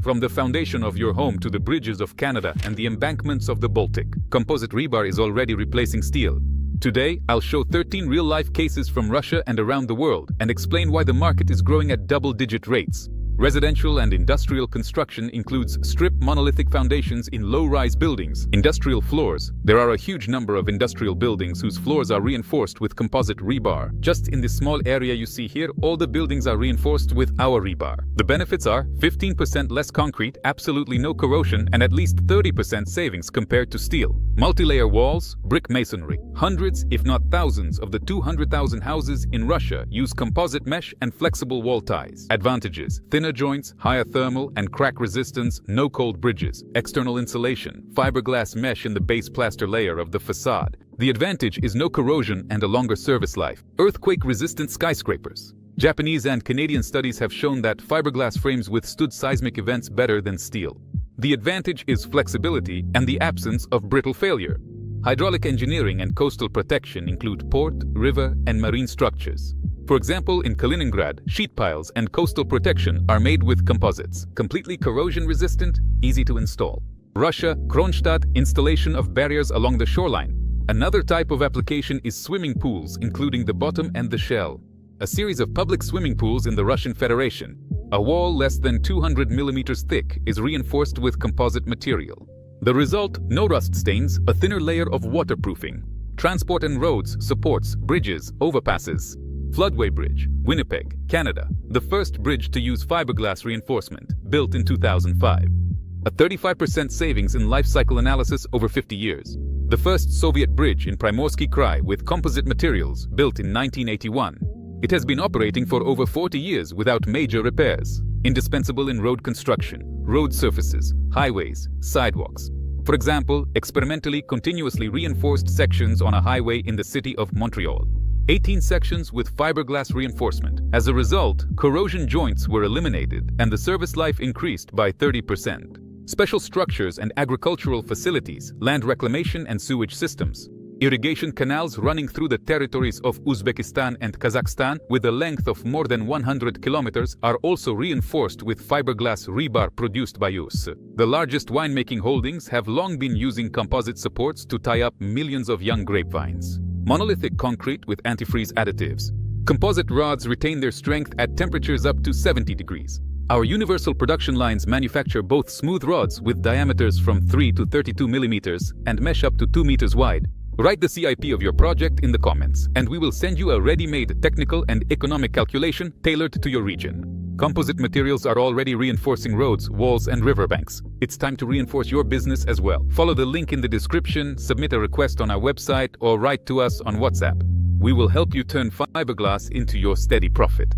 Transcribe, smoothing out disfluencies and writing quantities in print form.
From the foundation of your home to the bridges of Canada and the embankments of the Baltic, composite rebar is already replacing steel. Today, I'll show 13 real-life cases from Russia and around the world and explain why the market is growing at double-digit rates. Residential and industrial construction includes strip monolithic foundations in low-rise buildings, industrial floors. There are a huge number of industrial buildings whose floors are reinforced with composite rebar. Just in this small area you see here, all the buildings are reinforced with our rebar. The benefits are 15% less concrete, absolutely no corrosion, and at least 30% savings compared to steel. Multi-layer walls, brick masonry. Hundreds, if not thousands, of the 200,000 houses in Russia use composite mesh and flexible wall ties. Advantages: thinner joints, higher thermal and crack resistance, no cold bridges, external insulation, fiberglass mesh in the base plaster layer of the facade. The advantage is no corrosion and a longer service life. Earthquake-resistant skyscrapers. Japanese and Canadian studies have shown that fiberglass frames withstood seismic events better than steel. The advantage is flexibility and the absence of brittle failure. Hydraulic engineering and coastal protection include port, river, and marine structures. For example, in Kaliningrad, sheet piles and coastal protection are made with composites, completely corrosion-resistant, easy to install. Russia, Kronstadt, installation of barriers along the shoreline. Another type of application is swimming pools, including the bottom and the shell. A series of public swimming pools in the Russian Federation. A wall less than 200 millimeters thick is reinforced with composite material. The result: no rust stains, a thinner layer of waterproofing. Transport and roads, supports, bridges, overpasses. Floodway Bridge, Winnipeg, Canada, the first bridge to use fiberglass reinforcement, built in 2005. A 35% savings in life cycle analysis over 50 years. The first Soviet bridge in Primorsky Krai with composite materials, built in 1981. It has been operating for over 40 years without major repairs. Indispensable in road construction, road surfaces, highways, sidewalks. For example, experimentally continuously reinforced sections on a highway in the city of Montreal. 18 sections with fiberglass reinforcement. As a result, corrosion joints were eliminated and the service life increased by 30%. Special structures and agricultural facilities, land reclamation and sewage systems. Irrigation canals running through the territories of Uzbekistan and Kazakhstan with a length of more than 100 kilometers are also reinforced with fiberglass rebar produced by us. The largest winemaking holdings have long been using composite supports to tie up millions of young grapevines. Monolithic concrete with antifreeze additives. Composite rods retain their strength at temperatures up to 70 degrees. Our universal production lines manufacture both smooth rods with diameters from 3 to 32 millimeters and mesh up to 2 meters wide. Write the CIP of your project in the comments, and we will send you a ready-made technical and economic calculation tailored to your region. Composite materials are already reinforcing roads, walls, and riverbanks. It's time to reinforce your business as well. Follow the link in the description, submit a request on our website, or write to us on WhatsApp. We will help you turn fiberglass into your steady profit.